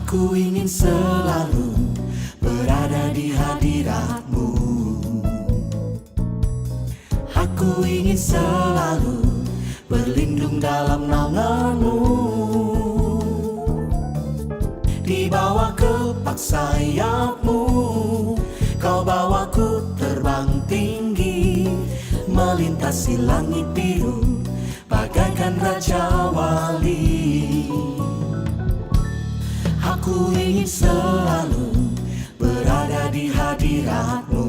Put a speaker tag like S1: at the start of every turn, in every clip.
S1: Aku ingin selalu berada di hadirat-Mu. Aku ingin selalu berlindung dalam naungan-Mu. Di bawah kepak sayap-Mu, Kau bawaku terbang tinggi, melintasi langit biru bagaikan Raja Wali. Aku ingin selalu berada di hadirat-Mu.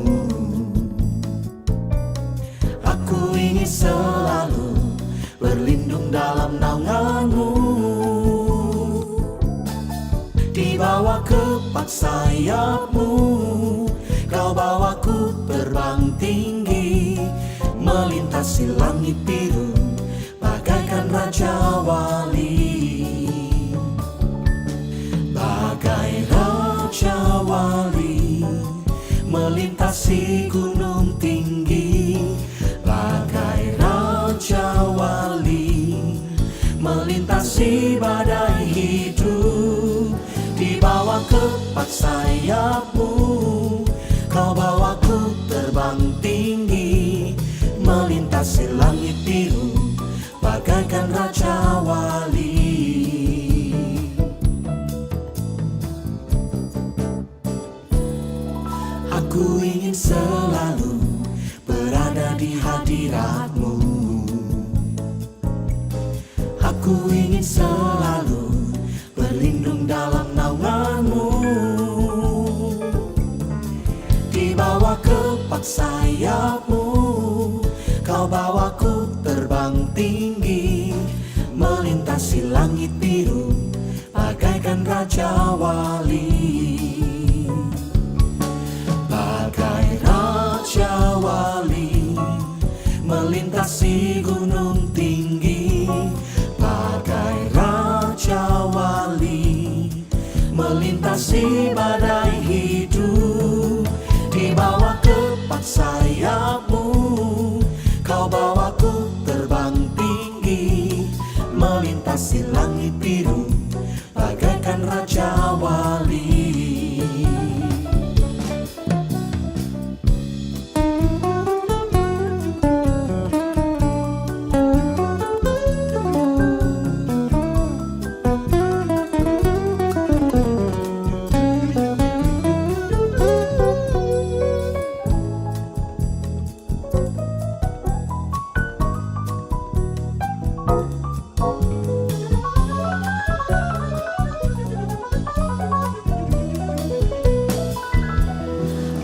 S1: Aku ingin selalu berlindung dalam naungan-Mu. Di bawah kepak sayap-Mu, Kau bawaku terbang tinggi, melintasi langit biru bagaikan Raja Wali. Bagai Raja Wali melintasi gunung tinggi, bagai Raja Wali melintasi badai hidup. Di bawah kepak sayap-Mu, Kau bawaku terbang tinggi, melintasi langit biru bagaikan Raja Wali. Aku ingin selalu berada di hadirat-Mu. Aku ingin selalu berlindung dalam naungan-Mu. Di bawah kepak sayap-Mu, Kau bawaku terbang tinggi, melintasi langit biru bagaikan Raja Wali. Bagai Raja Wali melintasi gunung tinggi, bagai Raja Wali melintasi badai hidup. Di bawah kepak sayap-Mu, Kau bawaku terbang tinggi, melintasi langit biru bagaikan Raja Wali.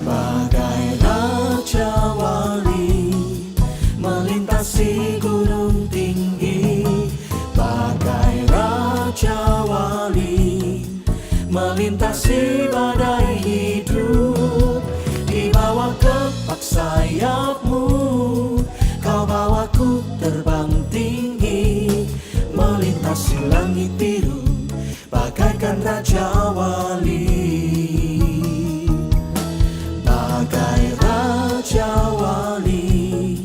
S1: Bagai Raja Wali melintasi gunung tinggi, bagai Raja Wali melintasi badai hidup. Di bawah kepak sayap-Mu, Kau bawaku terbang tinggi, melintasi langit biru bagaikan Raja Wali. Bagai Raja Wali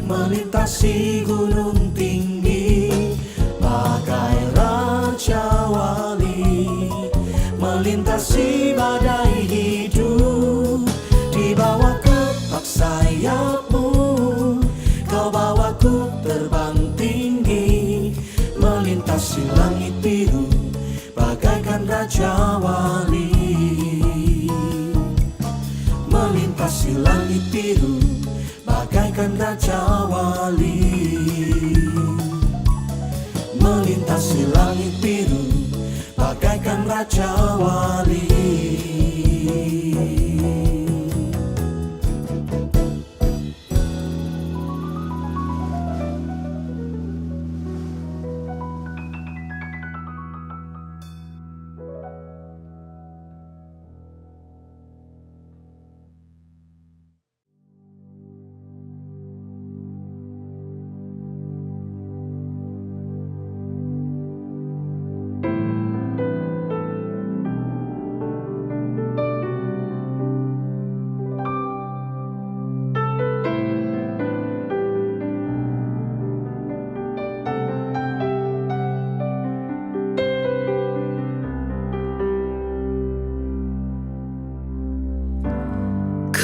S1: melintasi gunung tinggi, bagai Raja Wali melintasi badai hidup. Di bawah kepak sayap-Mu, Kau bawaku terbang tinggi, melintasi langit biru bagaikan Raja Wali. Melintasi langit biru bagaikan Raja Wali. Melintasi langit biru bagaikan Raja Wali.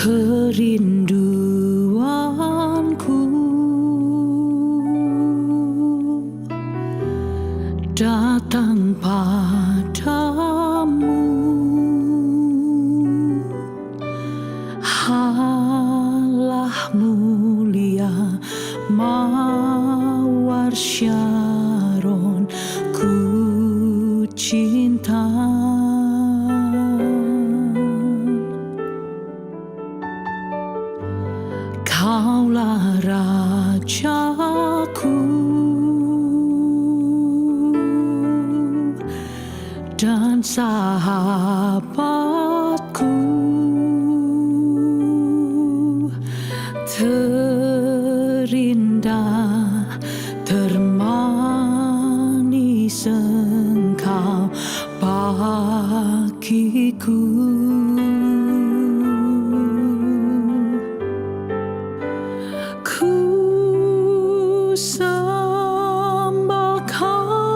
S2: kerinduanku datang padamu, Allah mulia mawar Syaron, ku cinta. Kaulah rajaku dan sahabatku, terindah termanis Engkau bagiku. Sembah Kau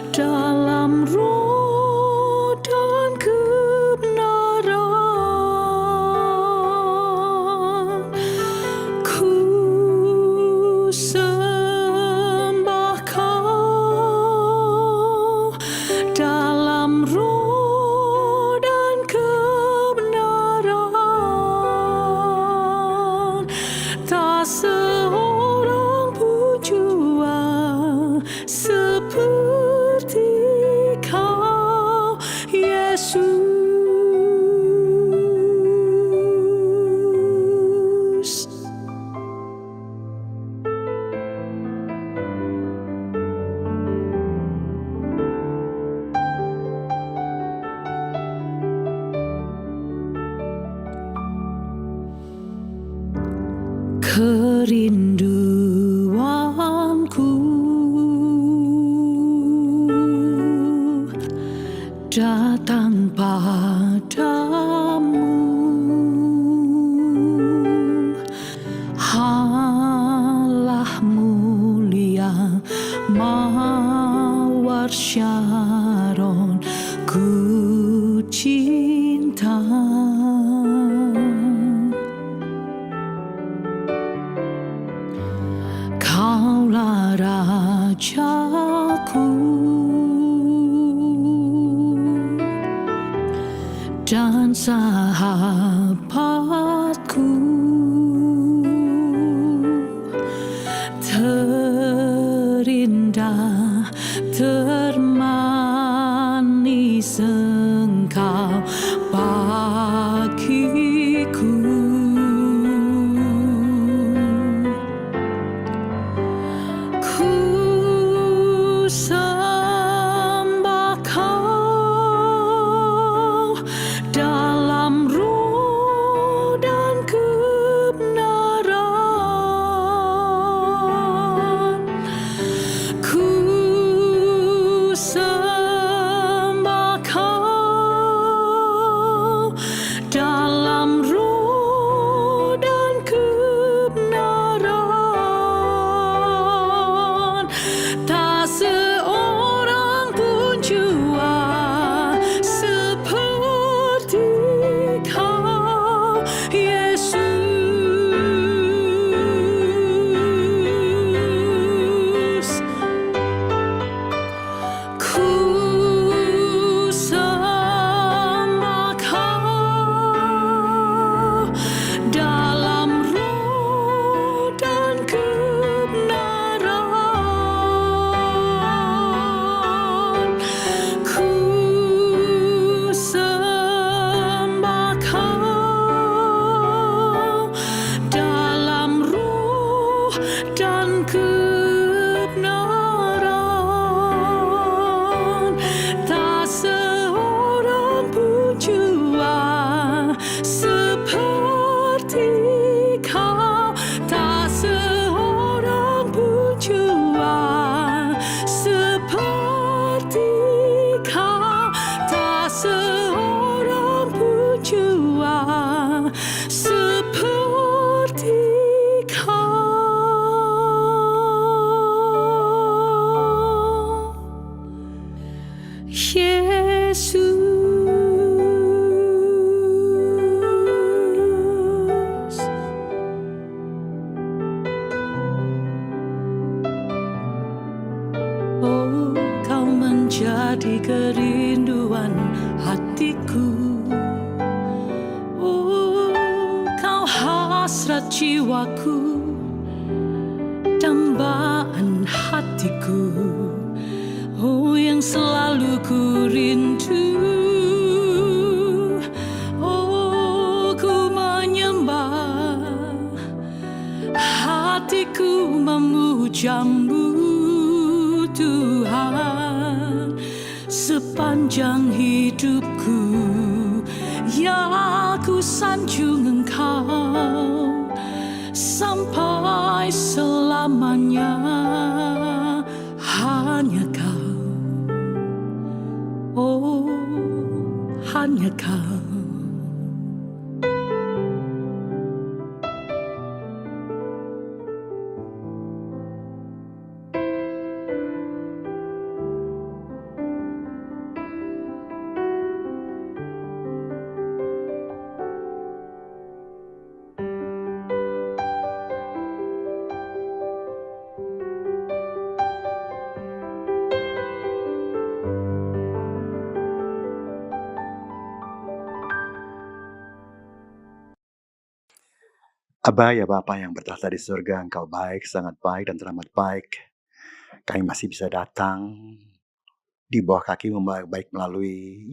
S2: dalam roh dan kebenaran. Ku sembah Kau dalam roh dan kebenaran. Tak seorang pun jua seperti Kau, Yesus. Kerinduanku datang padamu, Allah mulia mawar Syaron, ku cinta. Kaulah rajaku dan sahabatku, terindah termanis Engkau bagiku. Sembah Kau dalam roh dan kebenaran. Ku sembah Kau dalam roh dan kebenaran. Tak seorang pun jua seperti Kau, Yesus. Ku sembah Kau dalam roh dan kebenaran. Ku sembah Kau dalam roh dan kebenaran. Tak seorang pun jua seperti Kau, tak seorang pun jua seperti Kau, tak seorang pun jua seperti Kau, Yesus. hatiku. Oh, kau hasrat jiwaku, dambaan hatiku. Oh, yang selalu ku rindu. Oh, ku menyembah, hatiku memujamu Tuhan. Sepanjang hidupku, ya ku sanjung Engkau sampai selamanya. Hanya Kau, oh hanya Kau.
S3: Aba ya Bapa yang bertahta di surga, Engkau baik, sangat baik dan teramat baik. Kami masih bisa datang di bawah kaki-Mu baik melalui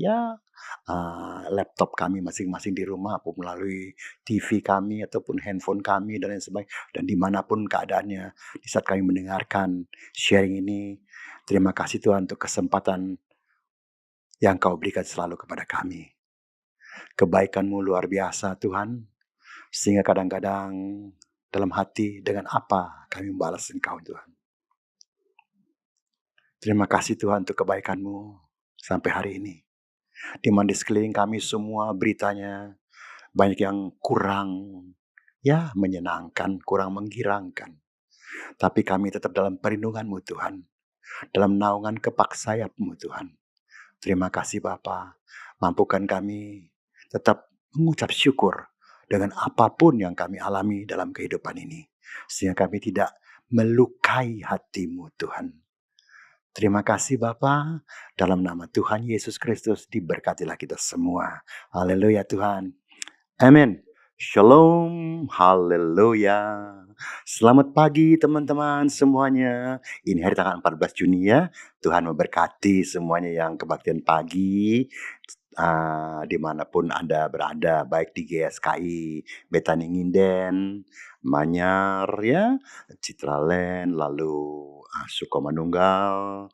S3: laptop kami masing-masing di rumah, ataupun melalui TV kami ataupun handphone kami dan lain sebagainya. Dan dimanapun keadaannya, di saat kami mendengarkan sharing ini, terima kasih Tuhan untuk kesempatan yang Kau berikan selalu kepada kami. Kebaikan-Mu luar biasa Tuhan, sehingga kadang-kadang dalam hati dengan apa kami membalas Engkau Tuhan. Terima kasih Tuhan untuk kebaikan-Mu sampai hari ini. Di mana di sekeliling kami semua beritanya banyak yang kurang menyenangkan, kurang menggirangkan. Tapi kami tetap dalam perlindungan-Mu Tuhan. Dalam naungan kepak sayap-Mu Tuhan. Terima kasih Bapa, mampukan kami tetap mengucap syukur dengan apapun yang kami alami dalam kehidupan ini. Sehingga kami tidak melukai hati-Mu Tuhan. Terima kasih Bapa, dalam nama Tuhan Yesus Kristus diberkatilah kita semua. Haleluya Tuhan. Amin. Shalom, haleluya. Selamat pagi teman-teman semuanya. Ini hari tanggal 14 Juni ya. Tuhan memberkati semuanya yang kebaktian pagi. Dimanapun Anda berada, baik di GSKI, Betani Nginden, Manyar ya, Citraland, lalu Sukomanunggal,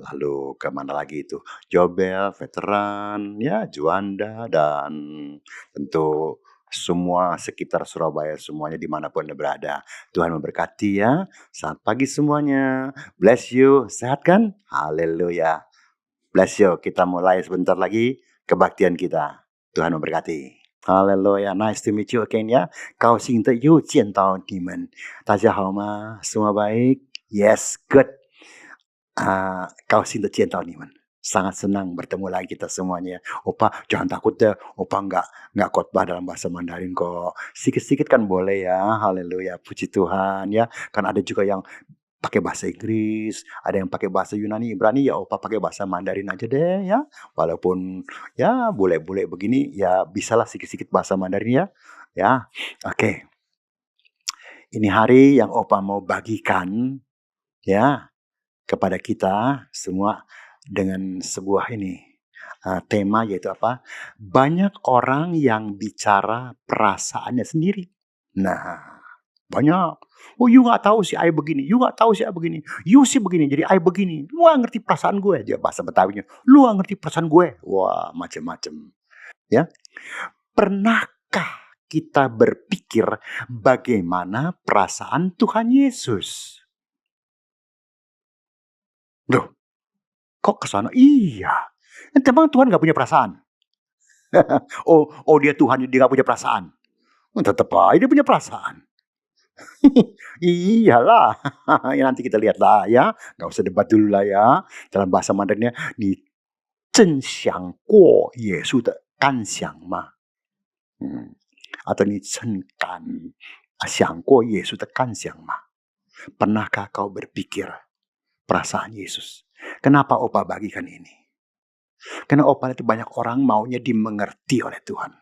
S3: lalu kemana lagi itu, Jobel, Veteran, ya Juanda, dan tentu semua sekitar Surabaya semuanya dimanapun Anda berada. Tuhan memberkati ya. Selamat pagi semuanya. Bless you. Sehat kan? Haleluya. Bless you. Kita mulai sebentar lagi kebaktian kita. Tuhan memberkati. Haleluya. Nice to meet you again ya. 高兴的又见到你们。大家好吗？ Semua baik? Yes, good. 高兴的见到你们。Sangat senang bertemu lagi kita semuanya. Opa jangan takut deh. Opa nggak khotbah dalam bahasa Mandarin kok. Sedikit-sedikit kan boleh ya. Haleluya. Puji Tuhan ya. Kan ada juga yang pakai bahasa Inggris, ada yang pakai bahasa Yunani, Ibrani, ya Opa pakai bahasa Mandarin aja deh ya. Walaupun ya bule-bule begini ya bisalah sedikit-sedikit bahasa Mandarin ya. Ya. Oke. Ini hari yang Opa mau bagikan ya kepada kita semua dengan sebuah tema, yaitu apa? Banyak orang yang bicara perasaannya sendiri. Nah, banyak. Oh, you nggak tahu sih I begini, you nggak tahu sih I begini, you sih begini, jadi I begini. Lu nggak ngerti perasaan gue aja bahasa Betawinya. Lu nggak ngerti perasaan gue. Wah, macam-macam. Ya, pernahkah kita berpikir bagaimana perasaan Tuhan Yesus? Loh, kok ke sana? Iya. Emang Tuhan nggak punya perasaan? oh dia Tuhan, dia nggak punya perasaan. Tetap aja dia punya perasaan. Iyalah. Ya, nanti kita lihat lah ya. Nggak usah debat dulu lah ya. Dalam bahasa Mandarinnya, ni zhen xiang guo ye su de gan xiang ma. Atau ni chen gan xiang guo ye su de gan xiang ma. Pernahkah kau berpikir perasaan Yesus? Kenapa Opa bagikan ini? Karena opa itu banyak orang maunya dimengerti oleh Tuhan.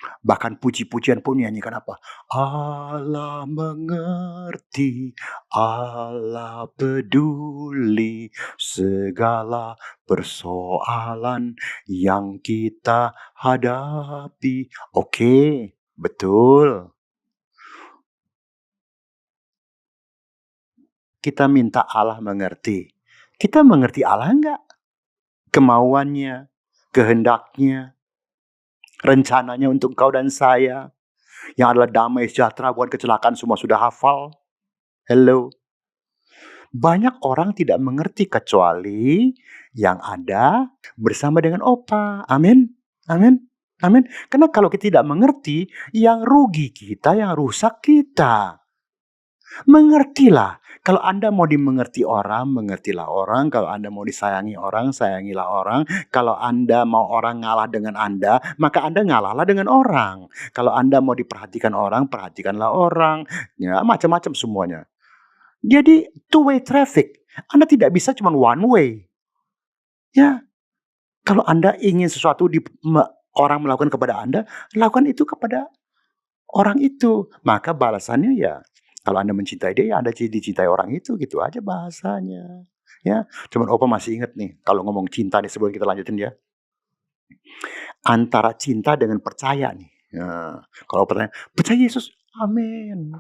S3: Bahkan puji-pujian pun nyanyikan apa? Allah mengerti, Allah peduli segala persoalan yang kita hadapi. Oke, betul. Kita minta Allah mengerti. Kita mengerti Allah enggak? Kemauannya, kehendaknya, rencananya untuk engkau dan saya. Yang adalah damai sejahtera, bukan kecelakaan, semua sudah hafal. Hello. Banyak orang tidak mengerti kecuali yang ada bersama dengan opa. Amin. Amin. Amin. Karena kalau kita tidak mengerti, yang rugi kita, yang rusak kita. Mengertilah. Kalau Anda mau dimengerti orang, mengertilah orang. Kalau Anda mau disayangi orang, sayangilah orang. Kalau Anda mau orang ngalah dengan Anda, maka Anda ngalahlah dengan orang. Kalau Anda mau diperhatikan orang, perhatikanlah orang. Ya, macam-macam semuanya. Jadi two-way traffic. Anda tidak bisa cuma one way. Ya, kalau Anda ingin sesuatu orang melakukan kepada Anda, lakukan itu kepada orang itu. Maka balasannya ya, kalau Anda mencintai dia, ya Anda dicintai orang itu, gitu aja bahasanya. Ya, cuman opa masih ingat nih, kalau ngomong cinta nih sebelum kita lanjutin ya. Antara cinta dengan percaya nih. Ya, kalau pertanyaan, percaya Yesus, amin.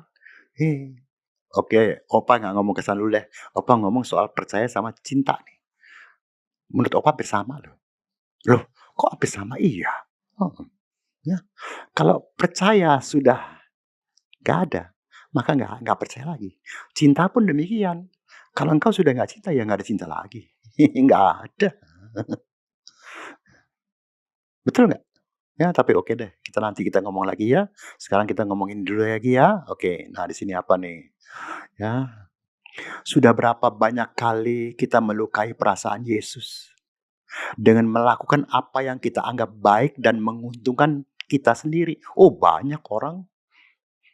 S3: Oke, opa nggak ngomong ke sana dulu deh. Opa ngomong soal percaya sama cinta nih. Menurut opa hampir sama loh. Loh, kok hampir sama? Iya. Ya. Kalau percaya sudah nggak ada, maka nggak percaya lagi. Cinta pun demikian. Kalau engkau sudah nggak cinta, ya nggak ada cinta lagi. Nggak ada. Betul nggak? Ya, tapi oke deh. Nanti kita ngomong lagi ya. Sekarang kita ngomongin dulu lagi ya. Oke, nah di sini apa nih? Ya, sudah berapa banyak kali kita melukai perasaan Yesus dengan melakukan apa yang kita anggap baik dan menguntungkan kita sendiri. Oh, banyak orang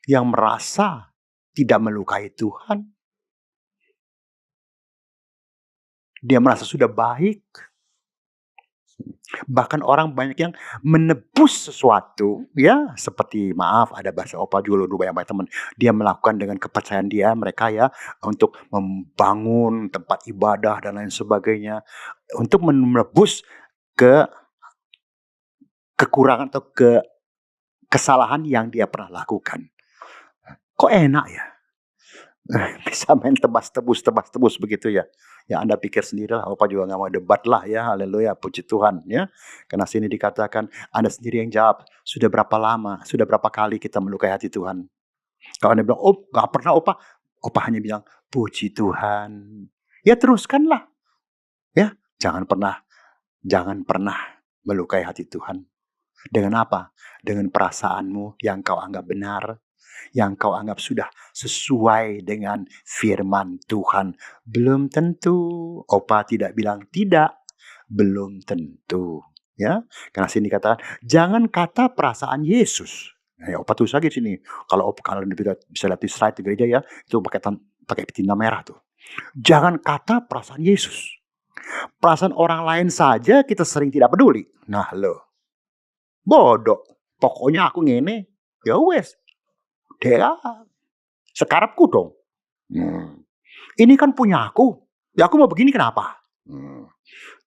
S3: yang merasa tidak melukai Tuhan. Dia merasa sudah baik. Bahkan orang banyak yang menebus sesuatu, ya, seperti maaf ada bahasa opa juga dulu banyak teman. Dia melakukan dengan kepercayaan dia, mereka ya, untuk membangun tempat ibadah dan lain sebagainya, untuk menebus kekurangan atau kesalahan yang dia pernah lakukan. Kok enak ya? Bisa main tebas-tebus begitu ya. Ya Anda pikir sendirilah, opa juga nggak mau debat lah ya, haleluya, puji Tuhan ya. Karena sini dikatakan, Anda sendiri yang jawab, sudah berapa lama, sudah berapa kali kita melukai hati Tuhan. Kalau Anda bilang, oh nggak pernah opa hanya bilang, puji Tuhan. Ya teruskanlah. Ya, jangan pernah melukai hati Tuhan. Dengan apa? Dengan perasaanmu yang kau anggap benar, yang kau anggap sudah sesuai dengan firman Tuhan. Belum tentu. Opa tidak bilang tidak. Belum tentu. Ya, karena sini katakan, jangan kata perasaan Yesus. Ya, opa tulis lagi sini. Kalau kalian bisa lihat di slide di gereja ya, itu pakai tinta merah tuh. Jangan kata perasaan Yesus. Perasaan orang lain saja kita sering tidak peduli. Nah lo, bodoh. Pokoknya aku ngene, ya wes. Dia sekarapku dong. Ini kan punya aku. Ya aku mau begini kenapa?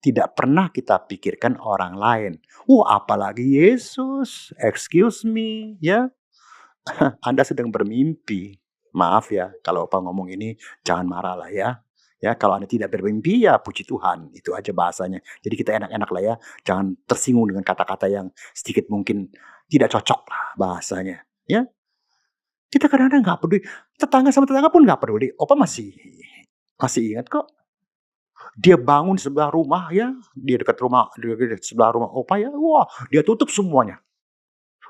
S3: Tidak pernah kita pikirkan orang lain. Apalagi Yesus. Excuse me, ya. Anda sedang bermimpi. Maaf ya, kalau opa ngomong ini jangan marah lah ya. Ya, kalau Anda tidak bermimpi ya puji Tuhan. Itu aja bahasanya. Jadi kita enak-enak lah ya. Jangan tersinggung dengan kata-kata yang sedikit mungkin tidak cocok lah bahasanya. Ya. Kita kadang-kadang nggak peduli. Tetangga sama tetangga pun nggak peduli. Opa masih ingat kok. Dia bangun di sebelah rumah ya. Dia dekat sebelah rumah opa ya. Wah, dia tutup semuanya.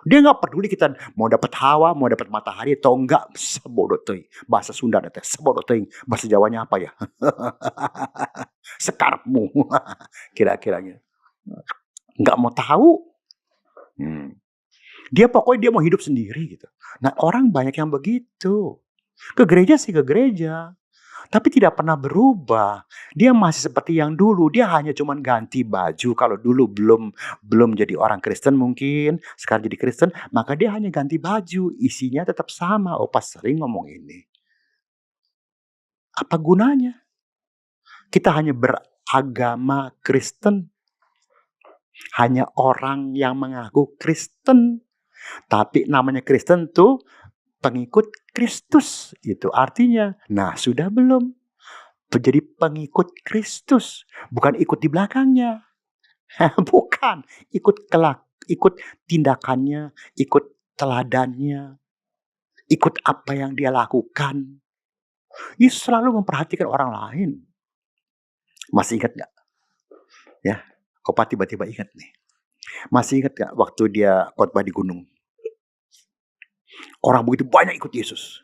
S3: Dia nggak peduli kita mau dapat hawa, mau dapat matahari atau enggak. Sebodoh teuing. Bahasa Sunda teh sebodoh teuing. Bahasa Jawanya apa ya? Sekarapmu. Kira-kiranya. Nggak mau tahu. Dia pokoknya dia mau hidup sendiri gitu. Nah orang banyak yang begitu. Ke gereja sih ke gereja. tapi tidak pernah berubah. Dia masih seperti yang dulu, dia hanya cuman ganti baju. Kalau dulu belum jadi orang Kristen mungkin, sekarang jadi Kristen, maka dia hanya ganti baju, isinya tetap sama. Opa sering ngomong ini. Apa gunanya? Kita hanya beragama Kristen. Hanya orang yang mengaku Kristen. Tapi namanya Kristen tuh pengikut Kristus. Itu artinya. Nah, sudah belum? Jadi pengikut Kristus. Bukan ikut di belakangnya. Bukan. Ikut tindakannya. Ikut teladannya. Ikut apa yang dia lakukan. Yesus selalu memperhatikan orang lain. Masih ingat gak? Ya, Opa tiba-tiba ingat nih. Masih ingat gak waktu dia khotbah di gunung? Orang begitu banyak ikut Yesus.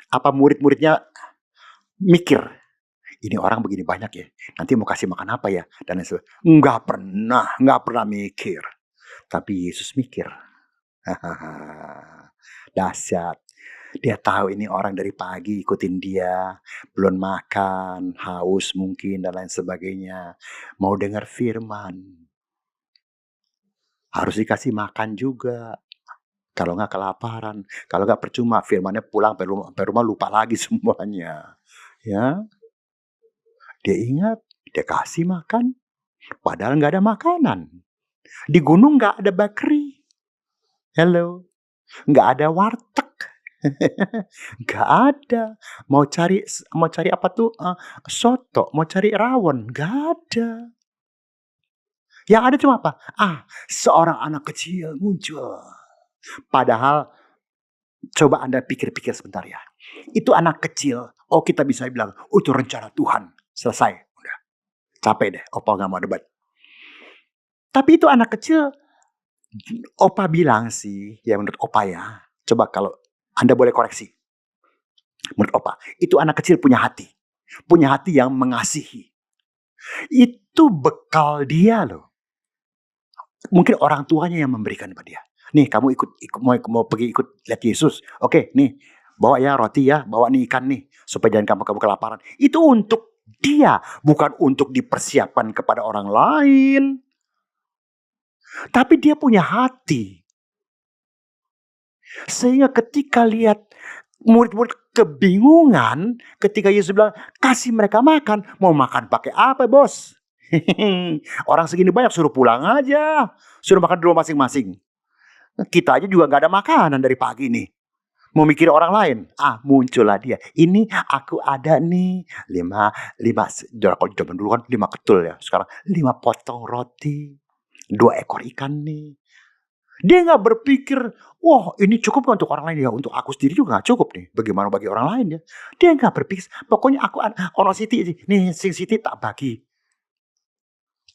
S3: Apa murid-muridnya mikir, ini orang begini banyak ya, nanti mau kasih makan apa ya? Dan lain sebagainya. Nggak pernah mikir. Tapi Yesus mikir. Dahsyat. Dia tahu ini orang dari pagi ikutin dia, belum makan, haus mungkin dan lain sebagainya. Mau dengar firman. Harus dikasih makan juga. Kalau nggak kelaparan, kalau nggak percuma firmannya pulang sampai rumah lupa lagi semuanya. Ya, dia ingat, dia kasih makan, padahal nggak ada makanan. Di gunung nggak ada bakery, hello, nggak ada warteg, nggak ada. Mau cari apa tuh? Soto, mau cari rawon, nggak ada. Yang ada cuma apa? Seorang anak kecil muncul. Padahal coba Anda pikir-pikir sebentar ya. Itu anak kecil. Oh, kita bisa bilang, itu rencana Tuhan. Selesai. Udah. Capek deh. Opa gak mau debat. Tapi itu anak kecil. Opa bilang sih. Ya menurut Opa ya. Coba kalau Anda boleh koreksi. Menurut Opa. Itu anak kecil punya hati. Punya hati yang mengasihi. Itu bekal dia loh. Mungkin orang tuanya yang memberikan kepada dia. Nih kamu mau pergi ikut lihat Yesus. Oke, nih bawa ya roti ya, bawa nih ikan nih supaya jangan kamu kelaparan. Itu untuk dia, bukan untuk dipersiapkan kepada orang lain. Tapi dia punya hati. Sehingga ketika lihat murid-murid kebingungan ketika Yesus bilang kasih mereka makan, mau makan pakai apa bos? Orang segini banyak suruh pulang aja, suruh makan di rumah masing-masing. Kita aja juga gak ada makanan dari pagi nih. Mau mikir orang lain. Muncullah dia. Ini aku ada nih 5 kalau zaman dulu kan 5 ketul ya. Sekarang 5 potong roti, 2 ekor ikan nih. Dia gak berpikir, wah ini cukup untuk orang lain ya. Untuk aku sendiri juga gak cukup nih. Bagaimana bagi orang lain ya. Dia gak berpikir, pokoknya aku ono Siti nih, sing Siti tak bagi.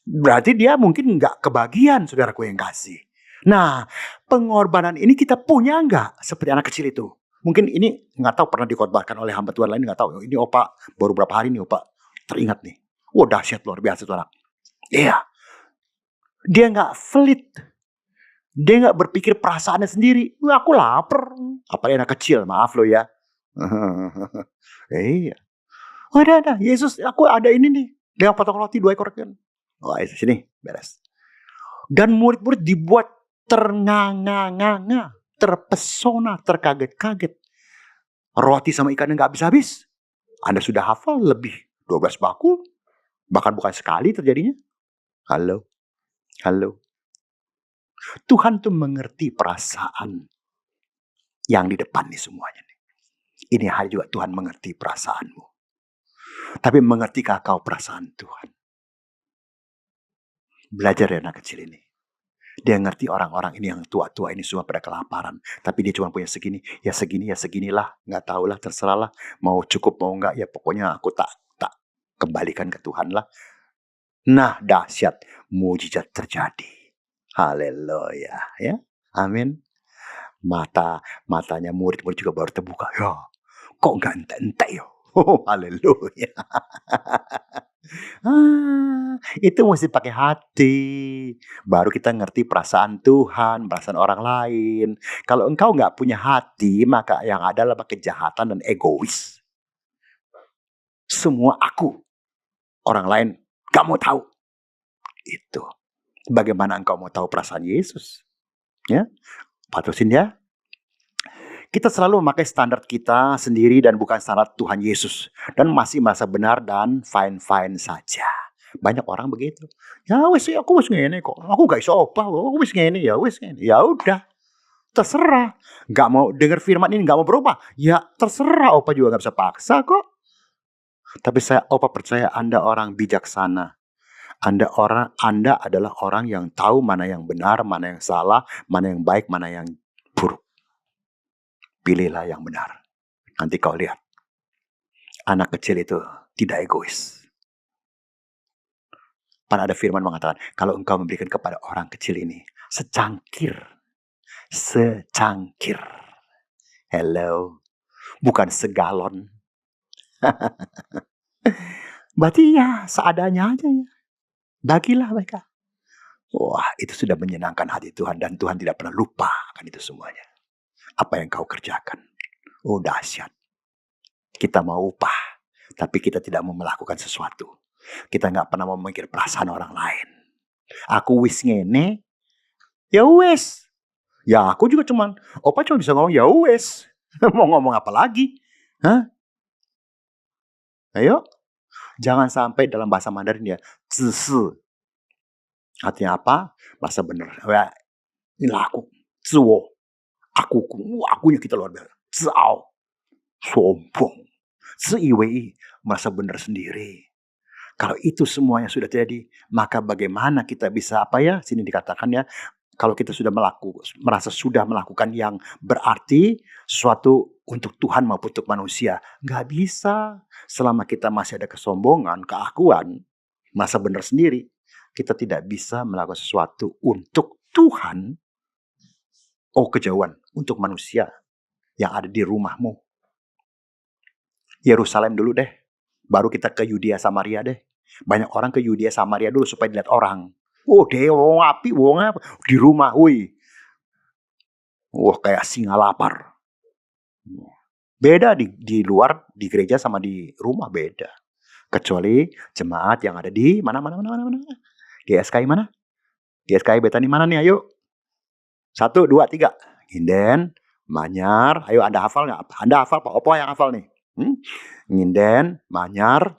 S3: Berarti dia mungkin gak kebagian saudaraku yang kasih. Nah, pengorbanan ini kita punya nggak seperti anak kecil itu? Mungkin ini nggak tahu pernah dikhotbahkan oleh hamba Tuhan lain, nggak tahu. Ini Opa baru berapa hari nih Opa teringat nih. Wah dahsyat luar biasa tuh anak. Iya, dia nggak pelit, dia nggak berpikir perasaannya sendiri. Wah aku lapar, apalagi anak kecil, maaf lo ya. Iya, ada Yesus, aku ada ini nih, 5 potong roti 2 ekor ikan. Sini beres. Dan murid-murid dibuat ternganga-nganga, terpesona, terkaget-kaget. Roti sama ikannya gak habis-habis. Anda sudah hafal lebih 12 bakul. Bahkan bukan sekali terjadinya. Halo. Tuhan tuh mengerti perasaan yang di depan nih semuanya. Ini hari juga Tuhan mengerti perasaanmu. Tapi mengertikah kau perasaan Tuhan? Belajar ya anak kecil ini. Dia ngerti orang-orang ini yang tua-tua ini semua pada kelaparan. Tapi dia cuma punya segini. Ya seginilah. Nggak tahulah, terserahlah. Mau cukup mau nggak. Ya pokoknya aku tak kembalikan ke Tuhan lah. Nah dahsyat. Mujizat terjadi. Haleluya. Ya. Amin. Matanya murid-murid juga baru terbuka. Ya. Kok nggak entek-entek ya. Haleluya. Itu mesti pakai hati. Baru kita ngerti perasaan Tuhan, perasaan orang lain. Kalau engkau nggak punya hati, maka yang ada adalah kejahatan dan egois. Semua aku. Orang lain gak mau tahu. Itu. Bagaimana engkau mau tahu perasaan Yesus? Ya, Pak terusin ya. Kita selalu memakai standar kita sendiri dan bukan standar Tuhan Yesus. Dan masih merasa benar dan fine-fine saja. Banyak orang begitu. Ya wis, aku wis ngene kok. Aku gak iso apa, aku wis ngene ya wis ngene. Ya udah. Terserah. Gak mau dengar firman ini, gak mau berubah. Ya terserah, Opa juga gak bisa paksa kok. Tapi Opa percaya Anda orang bijaksana. Anda adalah orang yang tahu mana yang benar, mana yang salah, mana yang baik, mana yang buruk. Pilihlah yang benar. Nanti kau lihat. Anak kecil itu tidak egois. Pada ada firman mengatakan, kalau engkau memberikan kepada orang kecil ini secangkir. Hello. Bukan segalon. Berarti ya seadanya aja ya. Bagilah mereka. Wah, itu sudah menyenangkan hati Tuhan. Dan Tuhan tidak pernah lupa akan itu semuanya. Apa yang kau kerjakan. Oh dahsyat. Kita mau upah. Tapi kita tidak mau melakukan sesuatu. Kita gak pernah mau memikir perasaan orang lain. Aku wis ngene. Ya wis. Ya aku juga Opa cuma bisa ngomong ya wis. Mau ngomong apa lagi? Hah? Ayo. Jangan sampai dalam bahasa Mandarin ya. Zisi. Artinya apa? Bahasa benar. Ya, inilah aku. Ziwo. Akunya kita luar biasa. Ziao. Sombong. Ziwei. Merasa benar sendiri. Kalau itu semuanya sudah terjadi, maka bagaimana kita bisa sini dikatakan ya, kalau kita sudah merasa sudah melakukan yang berarti sesuatu untuk Tuhan maupun untuk manusia. Nggak bisa. Selama kita masih ada kesombongan, keakuan, merasa benar sendiri, kita tidak bisa melakukan sesuatu untuk Tuhan. Oh kejauhan, untuk manusia yang ada di rumahmu. Yerusalem dulu deh. Baru kita ke Yudea Samaria deh. Banyak orang ke Yudea Samaria dulu supaya dilihat orang. Oh deh, wong api, wong apa? Di rumah, woi. Wah kayak singa lapar. Beda di luar, di gereja sama di rumah beda. Kecuali jemaat yang ada di mana? GSKI mana? GSKI Betani mana nih? Ayo. 1, 2, 3. Nginden, Manyar. Ayo Anda hafal nggak? Anda hafal Pak? Apa yang hafal nih? Nginden, Manyar,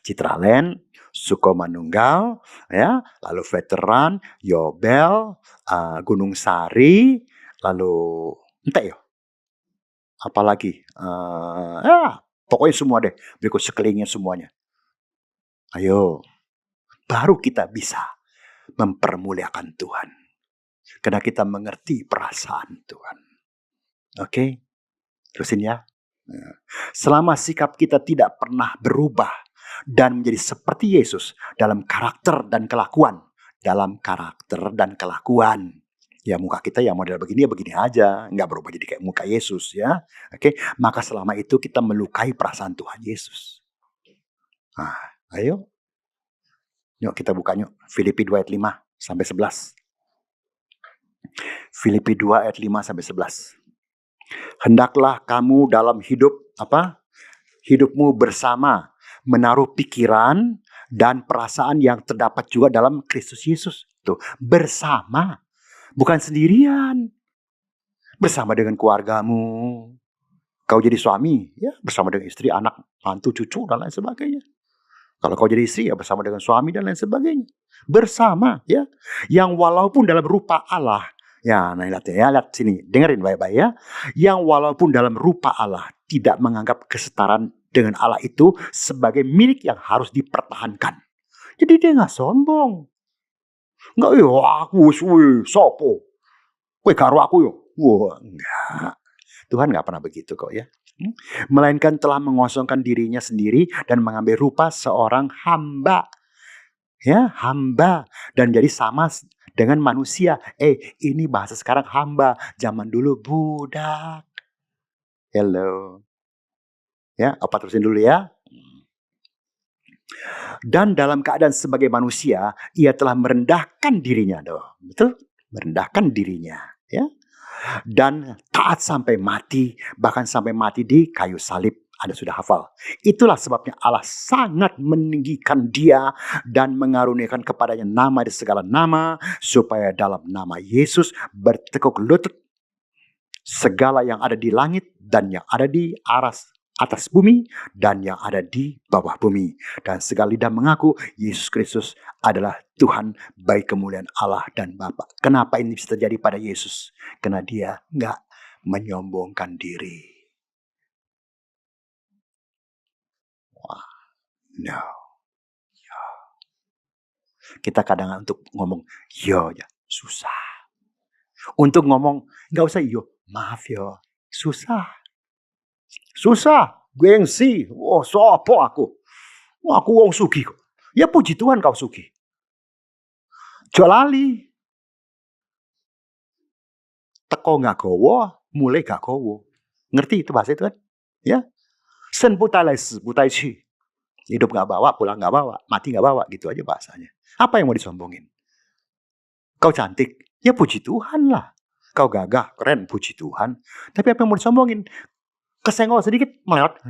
S3: Citraland, Sukomanunggal, ya, lalu Veteran, Yobel, Gunung Sari, lalu entah ya, apalagi, pokoknya semua deh, berikut sekelilingnya semuanya. Ayo, baru kita bisa mempermuliakan Tuhan, karena kita mengerti perasaan Tuhan. Oke, terusin ya. Selama sikap kita tidak pernah berubah dan menjadi seperti Yesus dalam karakter dan kelakuan. Ya muka kita yang model begini ya begini aja. Nggak berubah jadi kayak muka Yesus ya. Oke, maka selama itu kita melukai perasaan Tuhan Yesus. Ayo. Yuk kita buka yuk. Filipi 2 ayat 5 sampai 11. Filipi 2 ayat 5 sampai 11. Hendaklah kamu dalam hidupmu bersama menaruh pikiran dan perasaan yang terdapat juga dalam Kristus Yesus. Tuh, bersama, bukan sendirian. Bersama dengan keluargamu. Kau jadi suami, ya bersama dengan istri, anak, mantu, cucu dan lain sebagainya. Kalau kau jadi istri ya bersama dengan suami dan lain sebagainya. Bersama ya, yang walaupun dalam rupa Allah. Ya, nah lihat sini, dengerin baik-baik ya. Yang walaupun dalam rupa Allah tidak menganggap kesetaraan dengan Allah itu sebagai milik yang harus dipertahankan. Jadi dia nggak sombong. Nggak, aku sopo. Karo aku yo. Wah, enggak. Tuhan nggak pernah begitu kok ya. Melainkan telah mengosongkan dirinya sendiri dan mengambil rupa seorang hamba. Ya, hamba. Dan jadi sama dengan manusia. Ini bahasa sekarang hamba. Zaman dulu budak. Hello. Ya, apa terusin dulu ya. Dan dalam keadaan sebagai manusia, ia telah merendahkan dirinya. Betul? Merendahkan dirinya. Ya. Dan taat sampai mati, bahkan sampai mati di kayu salib. Anda sudah hafal. Itulah sebabnya Allah sangat meninggikan dia dan mengaruniakan kepadanya nama di segala nama, supaya dalam nama Yesus bertekuk lutut segala yang ada di langit dan yang ada di atas bumi dan yang ada di bawah bumi. Dan segala lidah mengaku Yesus Kristus adalah Tuhan, bagi kemuliaan Allah dan Bapa. Kenapa ini bisa terjadi pada Yesus? Karena dia nggak menyombongkan diri. Wah, no. Kita kadang untuk ngomong yo ya susah. Untuk ngomong nggak usah yo, maaf yo, susah. Susah, gengsi. Oh, sopo aku. Aku wong sugih kok. Ya puji Tuhan kau sugih. Jolali. Teko nggak gowo, mulai gak gowo. Ngerti itu bahasa itu kan? Ya. Sen putai les, putai ci. Hidup gak bawa, pulang gak bawa, mati gak bawa. Gitu aja bahasanya. Apa yang mau disombongin? Kau cantik, ya puji Tuhan lah. Kau gagah, keren, puji Tuhan. Tapi apa yang mau disombongin? Kesenggol sedikit, melewat.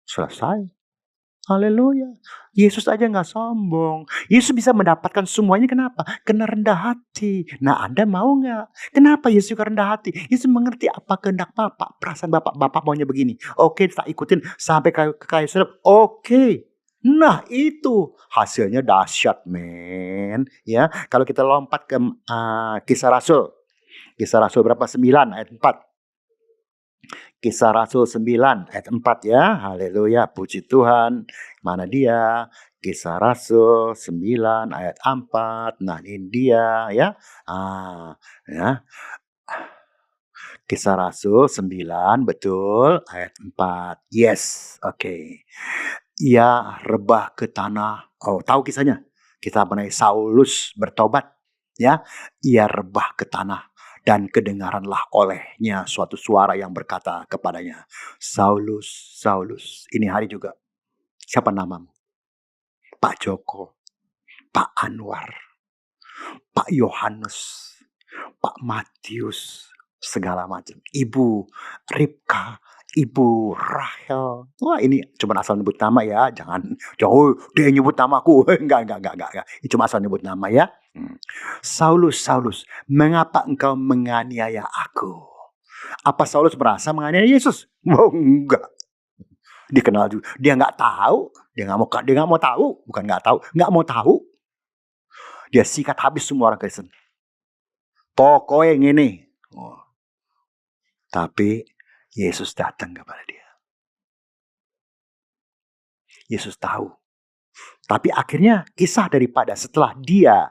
S3: Selesai. Haleluya. Yesus aja gak sombong. Yesus bisa mendapatkan semuanya kenapa? Karena rendah hati. Nah, Anda mau gak? Kenapa Yesus juga rendah hati? Yesus mengerti apa kehendak Bapak. Perasaan Bapak maunya begini. Oke, tak ikutin sampai ke kayu salib. Oke. Nah, itu hasilnya dahsyat, men. Ya, kalau kita lompat ke Kisah Rasul. Kisah Rasul berapa? 9 ayat 4. Kisah Rasul 9 ayat 4 ya. Haleluya, puji Tuhan. Mana dia? Kisah Rasul 9 ayat 4. Nah, ini dia ya. Ya. Kisah Rasul 9 betul ayat 4. Yes, oke. Ia rebah ke tanah. Oh, tahu kisahnya? Kita mengenai Saulus bertobat ya. Ia rebah ke tanah. Dan kedengaranlah olehnya suatu suara yang berkata kepadanya, Saulus, Saulus. Ini hari juga. Siapa namamu? Pak Joko, Pak Anwar, Pak Yohanes, Pak Matius, segala macam. Ibu Ribka, Ibu Rahel. Wah, ini cuma asal nyebut nama ya. Jangan jauh dia nyebut namaku. Enggak. Ini cuma asal nyebut nama ya. Saulus, Saulus, mengapa engkau menganiaya aku? Apa Saulus merasa menganiaya Yesus? Oh, enggak. Dikenal juga. Dia nggak tahu. Dia nggak mau tahu. Bukan nggak tahu. Nggak mau tahu. Dia sikat habis semua orang Kristen. Pokoknya ini. Oh. Tapi Yesus datang kepada dia. Yesus tahu. Tapi akhirnya kisah daripada setelah dia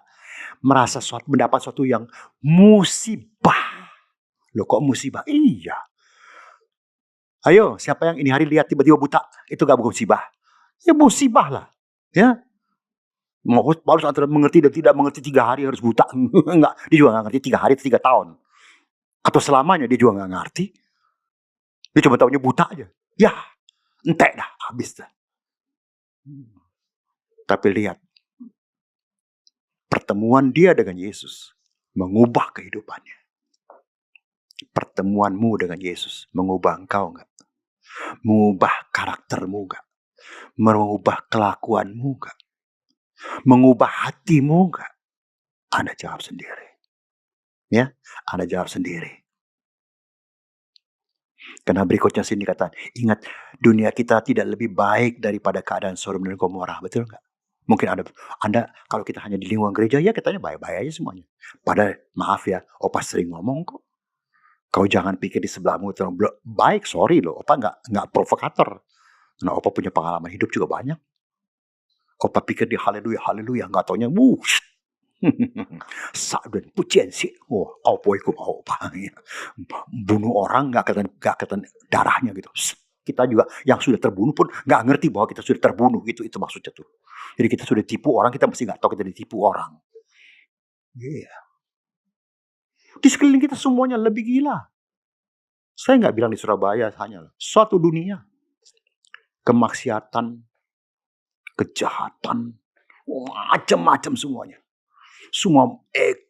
S3: merasa mendapat sesuatu yang musibah. Loh, kok musibah? Iya. Ayo, siapa yang ini hari lihat tiba-tiba buta? Itu gak musibah. Ya musibah lah. Ya. Paulus antara mengerti dan tidak mengerti 3 hari harus buta. Enggak, dia juga gak ngerti 3 hari 3 tahun. Atau selamanya dia juga gak ngerti. Dia cuma tahunya buta aja. Ya, entek dah, habis dah. Tapi lihat, pertemuan dia dengan Yesus mengubah kehidupannya. Pertemuanmu dengan Yesus mengubah engkau enggak? Mengubah karaktermu enggak? Mengubah kelakuanmu enggak? Mengubah hatimu enggak? Anda jawab sendiri. Ya, Anda jawab sendiri. Karena berikutnya sini kata, ingat dunia kita tidak lebih baik daripada keadaan Sodom dan Gomora, betul enggak? Mungkin Anda kalau kita hanya di lingkungan gereja, ya kitanya baik-baik aja semuanya. Padahal maaf ya, Opa sering ngomong kok. Kau jangan pikir di sebelahmu itu baik, sorry loh. Opa nggak provokator. Karena Opa punya pengalaman hidup juga banyak. Opa pikir di haleluya, nggak taunya, dan pujian sih. Oh, apa itu Opa? Bunuh orang nggak kelihatan darahnya gitu. Kita juga yang sudah terbunuh pun nggak ngerti bahwa kita sudah terbunuh, itu maksudnya tuh. Jadi kita sudah tipu orang, kita mesti nggak tahu kita ditipu orang. Iya. Yeah. Di sekeliling kita semuanya lebih gila. Saya nggak bilang di Surabaya hanya suatu dunia. Kemaksiatan, kejahatan, macam-macam semuanya. Semua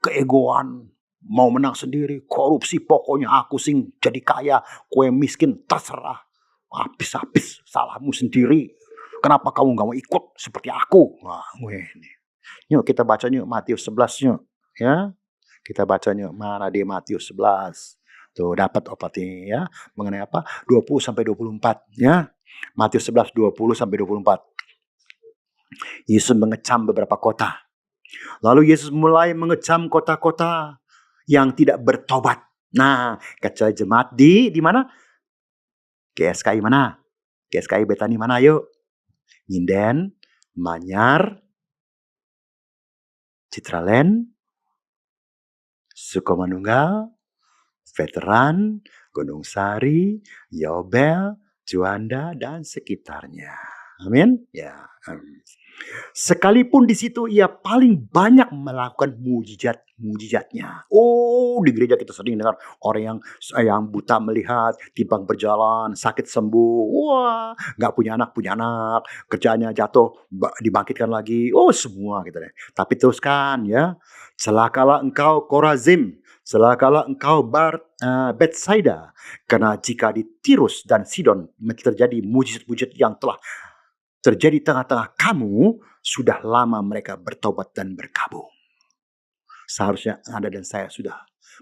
S3: keegoan, mau menang sendiri, korupsi, pokoknya aku sing jadi kaya, kowe miskin, terserah. habis-habis salahmu sendiri. Kenapa kamu nggak mau ikut seperti aku? Wah, ini. Yuk kita baca yuk Matius 11 yuk. Ya, kita baca yuk. Mana di Matius 11. Tuh dapat opat ini ya. Mengenai apa? 20 sampai 24 ya. Matius 11 20 sampai 24. Yesus mengecam beberapa kota. Lalu Yesus mulai mengecam kota-kota yang tidak bertobat. Nah, kecuali jemaat di mana? GSKI mana? GSKI Betani mana yuk? Nyinden, Manyar, Citraland, Sukomanunggal, Veteran, Gunung Sari, Yobel, Juanda, dan sekitarnya. Amin. Ya. Sekalipun di situ ia paling banyak melakukan mujizatnya. Oh, di gereja kita sering dengar orang yang buta melihat, timpang berjalan, sakit sembuh. Wah, nggak punya anak, kerjanya jatuh, dibangkitkan lagi. Oh, semua gitu deh. Tapi teruskan ya. Celakalah engkau Korazim, celakalah engkau Betsaida, karena jika di Tirus dan Sidon terjadi mujizat-mujizat yang telah terjadi tengah-tengah kamu, sudah lama mereka bertobat dan berkabung. Seharusnya Anda dan saya sudah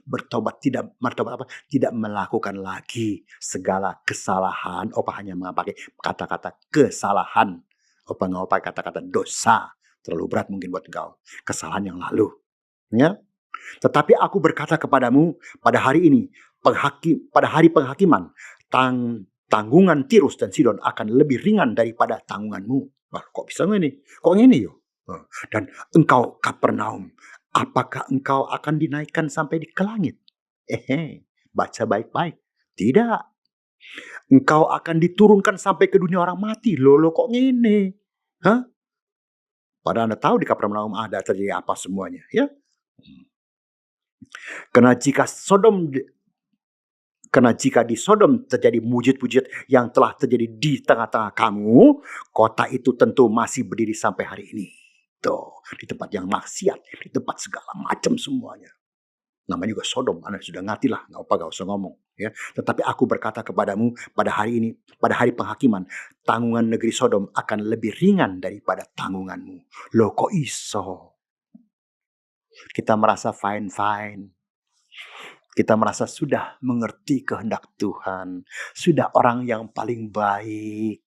S3: bertobat, tidak melakukan lagi segala kesalahan. Opa hanya memakai kata-kata kesalahan. Opa nggak pakai kata-kata dosa. Terlalu berat mungkin buat engkau. Kesalahan yang lalu. Ya. Tetapi aku berkata kepadamu pada hari ini, pada hari penghakiman, tanggungan Tirus dan Sidon akan lebih ringan daripada tanggunganmu. Wah, kok bisa ini? Kok ini yuk? Dan engkau Kapernaum, apakah engkau akan dinaikkan sampai ke langit? Baca baik-baik. Tidak. Engkau akan diturunkan sampai ke dunia orang mati. Loh kok ini? Hah? Padahal Anda tahu di Kapernaum ada terjadi apa semuanya, ya? Karena jika di Sodom terjadi mujizat-mujizat yang telah terjadi di tengah-tengah kamu, kota itu tentu masih berdiri sampai hari ini. Tuh, di tempat yang maksiat, di tempat segala macam semuanya. Namanya juga Sodom, Anda sudah ngerti lah, nggak usah ngomong. Ya. Tetapi aku berkata kepadamu pada hari ini, pada hari penghakiman, tanggungan negeri Sodom akan lebih ringan daripada tanggunganmu. Loh kok iso? Kita merasa fine. Kita merasa sudah mengerti kehendak Tuhan. Sudah orang yang paling baik.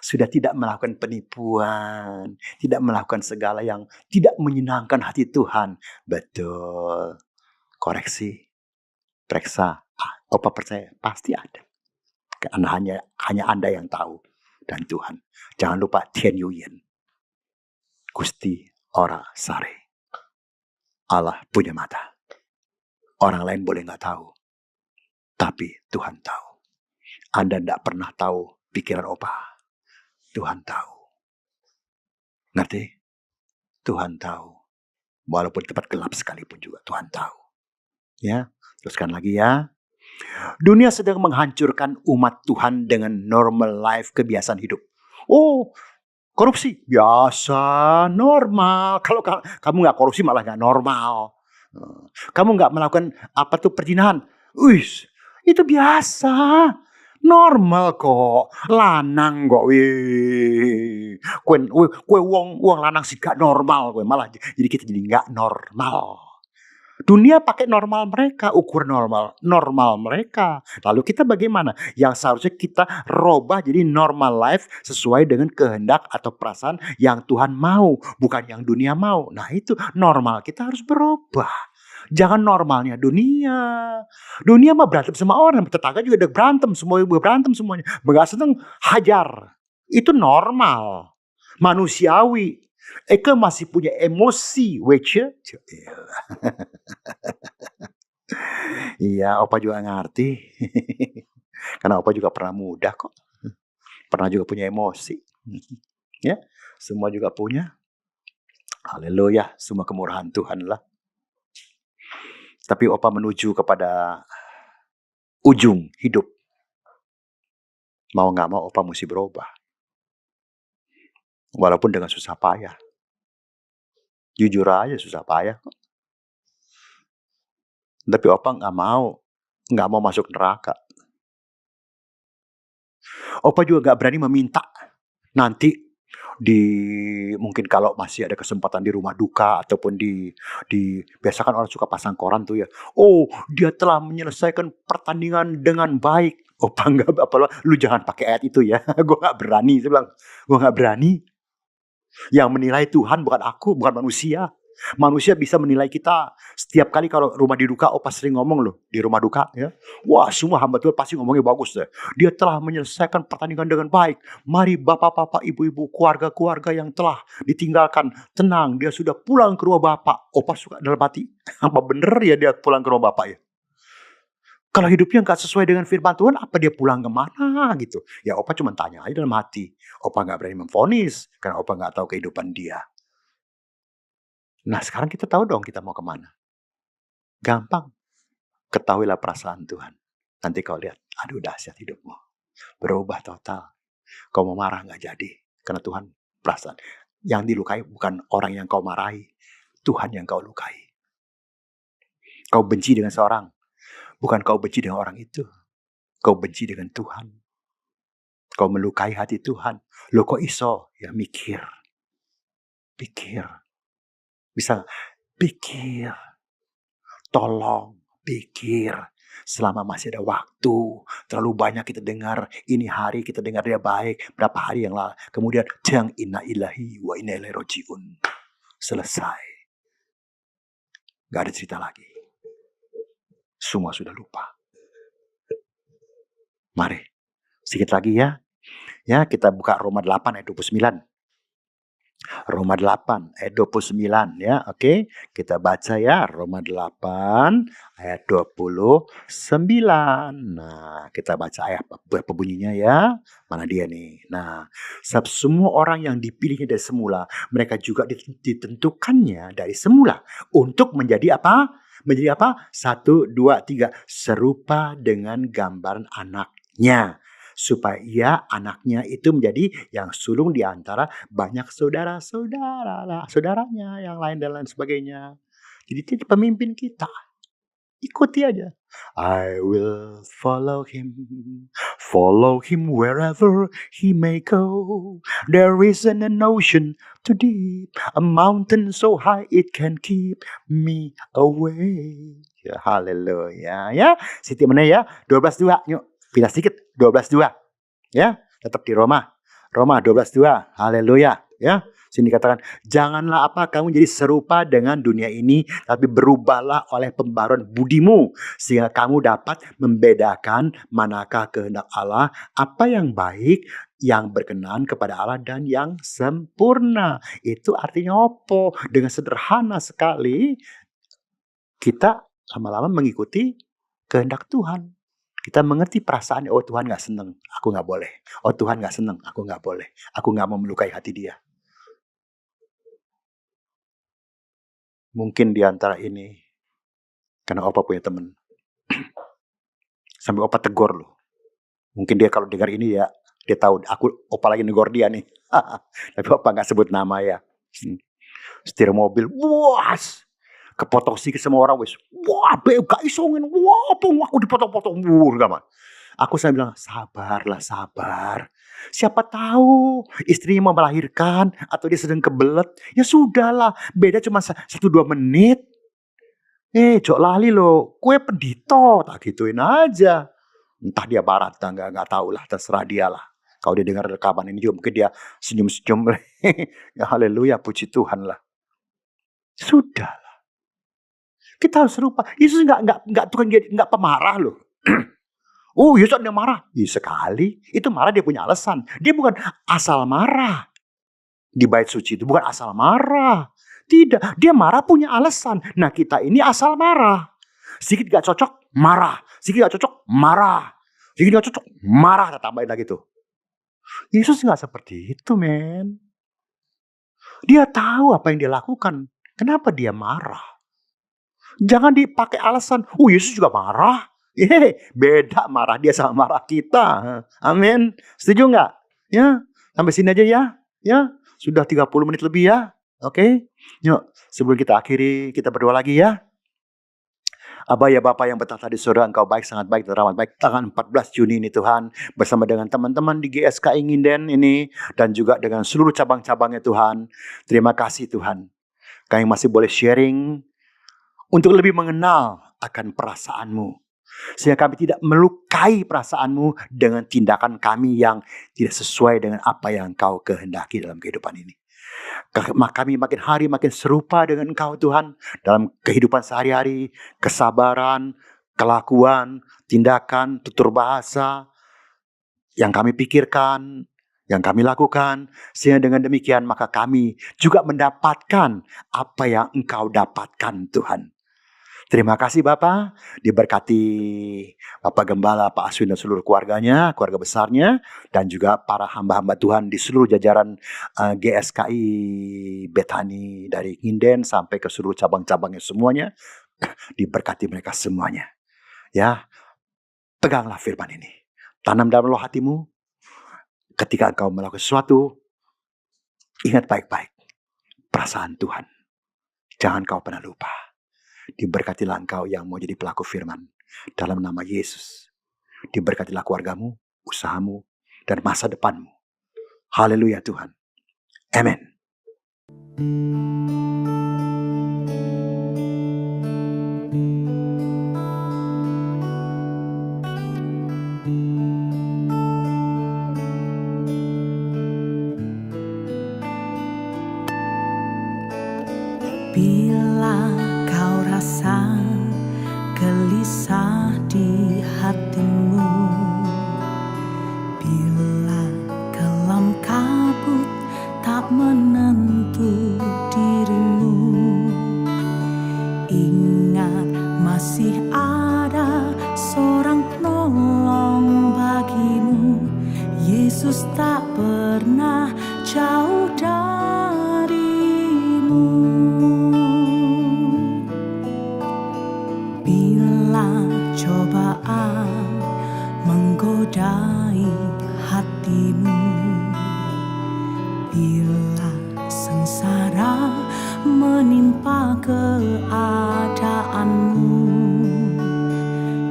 S3: Sudah tidak melakukan penipuan. Tidak melakukan segala yang tidak menyenangkan hati Tuhan. Betul. Koreksi. Periksa. Opa percaya. Pasti ada. Karena hanya Anda yang tahu. Dan Tuhan. Jangan lupa Tian Yuyen. Gusti ora sare. Allah punya mata. Orang lain boleh nggak tahu. Tapi Tuhan tahu. Anda tidak pernah tahu pikiran opa. Tuhan tahu. Ngerti? Tuhan tahu. Walaupun tempat gelap sekalipun juga Tuhan tahu. Ya, teruskan lagi ya. Dunia sedang menghancurkan umat Tuhan dengan normal life, kebiasaan hidup. Oh, korupsi biasa, normal. Kalau kamu nggak korupsi malah nggak normal. Kamu nggak melakukan perzinahan, itu biasa, normal kok, lanang kok, kue wong lanang sih gak normal, kue malah jadi kita jadi nggak normal. Dunia pakai normal mereka, ukuran normal mereka. Lalu kita bagaimana? Yang seharusnya kita robah jadi normal life sesuai dengan kehendak atau perasaan yang Tuhan mau, bukan yang dunia mau. Nah itu normal kita harus berubah. Jangan normalnya dunia. Dunia mah berantem sama orang, tetangga juga udah berantem, semuanya. Begitu seneng hajar. Itu normal, manusiawi. Eka masih punya emosi, wece. Iya, opa juga ngerti. Karena opa juga pernah muda kok. Pernah juga punya emosi. Ya, semua juga punya. Haleluya, semua kemurahan Tuhan lah. Tapi opa menuju kepada ujung hidup. Mau gak mau opa mesti berubah. Walaupun dengan susah payah. Jujur aja susah payah kok. Tapi opa gak mau masuk neraka. Opa juga gak berani meminta. Nanti mungkin kalau masih ada kesempatan di rumah duka ataupun biasakan orang suka pasang koran tuh ya. Oh, dia telah menyelesaikan pertandingan dengan baik. Opa enggak lu jangan pakai ayat itu ya. Gue gak berani, saya bilang. Gue gak berani. Yang menilai Tuhan bukan aku, bukan manusia. Manusia bisa menilai kita. Setiap kali kalau rumah diduka, Opa sering ngomong loh di rumah duka ya. Wah, semua hamba Tuhan pasti ngomongnya bagus deh. Dia telah menyelesaikan pertandingan dengan baik. Mari bapak-bapak, ibu-ibu, keluarga-keluarga yang telah ditinggalkan, tenang, dia sudah pulang ke rumah bapak. Opa suka dalam hati, apa bener ya dia pulang ke rumah bapak ya? Kalau hidupnya nggak sesuai dengan firman Tuhan, apa dia pulang kemana gitu? Ya Opa cuma tanya aja dalam hati. Opa nggak berani memvonis, karena Opa nggak tahu kehidupan dia. Nah sekarang kita tahu dong kita mau kemana. Gampang. Ketahuilah perasaan Tuhan. Nanti kau lihat, aduh dahsyat hidupmu. Berubah total. Kau mau marah nggak jadi. Karena Tuhan perasaan. Yang dilukai bukan orang yang kau marahi. Tuhan yang kau lukai. Kau benci dengan seorang. Bukan kau benci dengan orang itu. Kau benci dengan Tuhan. Kau melukai hati Tuhan. Lo kok iso? Ya mikir. Pikir. Bisa pikir. Tolong pikir. Selama masih ada waktu. Terlalu banyak kita dengar. Ini hari kita dengar dia baik. Berapa hari yang lalu. Kemudian. Jang inna ilahi wa inna ilaihi roji'un. Selesai. Gak ada cerita lagi. Semua sudah lupa. Mari. Sedikit lagi ya. Ya, kita buka Roma 8 ayat 29. Roma 8 ayat 29 ya. Oke, kita baca ya Roma 8 ayat 29. Nah, kita baca ayat apa bunyinya ya? Mana dia nih? Nah, semua orang yang dipilihnya dari semula, mereka juga ditentukannya dari semula untuk menjadi apa? Menjadi apa? 1, 2, 3 serupa dengan gambaran anaknya. Supaya ia anaknya itu menjadi yang sulung di antara banyak saudaranya yang lain dan lain sebagainya. Jadi dia pemimpin kita. Ikuti aja. I will follow him wherever he may go. There isn't an ocean too deep, a mountain so high it can keep me away. Ya, haleluya ya. Siti mana ya? 12:2 yuk. Pindah sedikit 12:2 ya, tetap di Roma 12:2. Haleluya ya. Sini katakan, janganlah kamu jadi serupa dengan dunia ini, tapi berubahlah oleh pembaruan budimu sehingga kamu dapat membedakan manakah kehendak Allah, apa yang baik, yang berkenan kepada Allah dan yang sempurna. Itu artinya apa? Dengan sederhana sekali kita lama-lama mengikuti kehendak Tuhan. Kita mengerti perasaan, oh Tuhan gak seneng, aku gak boleh. Oh Tuhan gak seneng, aku gak boleh. Aku gak mau melukai hati dia. Mungkin di antara ini, karena Opa punya teman. Sampai Opa tegur loh. Mungkin dia kalau dengar ini ya, dia tahu Opa lagi negor dia nih. Tapi Opa gak sebut nama ya. Setir mobil, buas. Kepotong sedikit sama orang wis. Wah, gak isongin. Wah, aku dipotong-potong. Gaman. Aku saya bilang, sabarlah, sabar. Siapa tahu istrinya mau melahirkan atau dia sedang kebelet. Ya sudahlah, beda cuma 1-2 menit. Jok lali lo, kue pendito, tak gituin aja. Entah dia barat, nggak tahu lah, terserah dia lah. Kalau dia dengar rekaman ini juga mungkin dia senyum-senyum. Ya haleluya, puji Tuhan lah. Sudahlah. Kita harus serupa. Yesus nggak pemarah loh. Oh Yesus ada yang marah. Ya, sekali. Itu marah dia punya alasan. Dia bukan asal marah. Di bait suci itu bukan asal marah. Tidak. Dia marah punya alasan. Nah kita ini asal marah. Sedikit gak cocok, marah. Sedikit gak cocok, marah. Sedikit gak cocok, marah. Kita tambahin lagi tuh. Yesus gak seperti itu men. Dia tahu apa yang dia lakukan. Kenapa dia marah? Jangan dipakai alasan. Oh Yesus juga marah. Beda marah dia sama marah kita. Amin. Setuju nggak? Ya, sampai sini aja ya. Ya, sudah 30 menit lebih ya. Oke. Yuk, sebelum kita akhiri, kita berdoa lagi ya. Aba ya Bapa yang bertata di surga, Engkau baik, sangat baik, teramat baik. Tanggal 14 Juni ini Tuhan, bersama dengan teman-teman di GSKI Nginden ini, dan juga dengan seluruh cabang-cabangnya Tuhan. Terima kasih Tuhan, kami masih boleh sharing untuk lebih mengenal akan perasaan-Mu. Sehingga kami tidak melukai perasaan-Mu dengan tindakan kami yang tidak sesuai dengan apa yang Engkau kehendaki dalam kehidupan ini. Kami makin hari makin serupa dengan Engkau Tuhan, dalam kehidupan sehari-hari, kesabaran, kelakuan, tindakan, tutur bahasa yang kami pikirkan, yang kami lakukan. Sehingga dengan demikian maka kami juga mendapatkan apa yang Engkau dapatkan Tuhan. Terima kasih Bapak, diberkati Bapak Gembala, Pak Aswin dan seluruh keluarganya, keluarga besarnya, dan juga para hamba-hamba Tuhan di seluruh jajaran GSKI Bethani dari Nginden sampai ke seluruh cabang-cabangnya semuanya. Diberkati mereka semuanya. Ya, peganglah firman ini. Tanam dalam loh hatimu. Ketika engkau melakukan sesuatu, ingat baik-baik perasaan Tuhan. Jangan kau pernah lupa. Diberkatilah engkau yang mau jadi pelaku firman. Dalam nama Yesus. Diberkatilah keluargamu, usahamu, dan masa depanmu. Haleluya Tuhan. Amin.
S2: Bila kau rasa gelisah di hatimu, bila kelam kabut tak menentu dirimu, ingat masih ada seorang penolong bagimu. Yesus tak pernah jauh darimu. Cobaan menggodai hatimu, bila sengsara menimpa keadaanmu,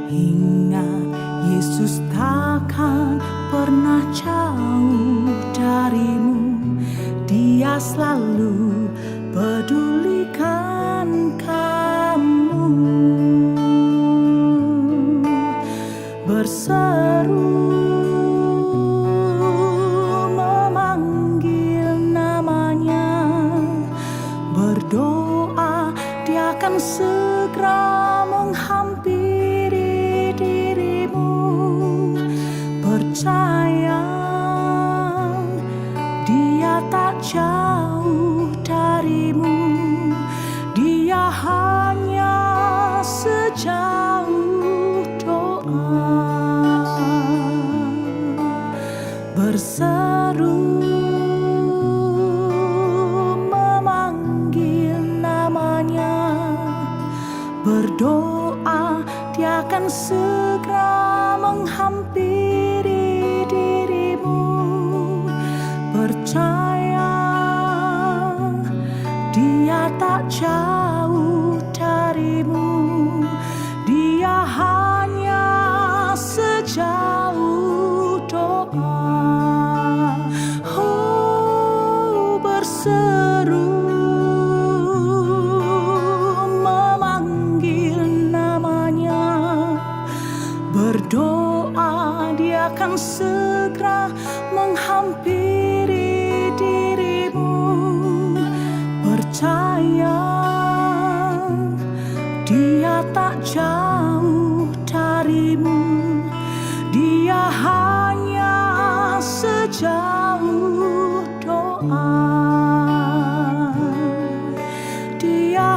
S2: ingat Yesus takkan pernah jauh darimu. Dia selalu pedulikan kamu. Berseru memanggil namanya, berdoa dia akan segera menghampiri dirimu. Percaya dia tak jauh darimu, dia hanya sejauh doa. Berseru memanggil namanya, berdoa dia akan segera menghampiri dirimu. Percaya dia tak jauh darimu, dia hanya sejauh doa. Berseru memanggil namanya, berdoa dia akan segera menghampiri dirimu. Percaya dia tak jauh darimu, dia hanya sejauh doa. Dia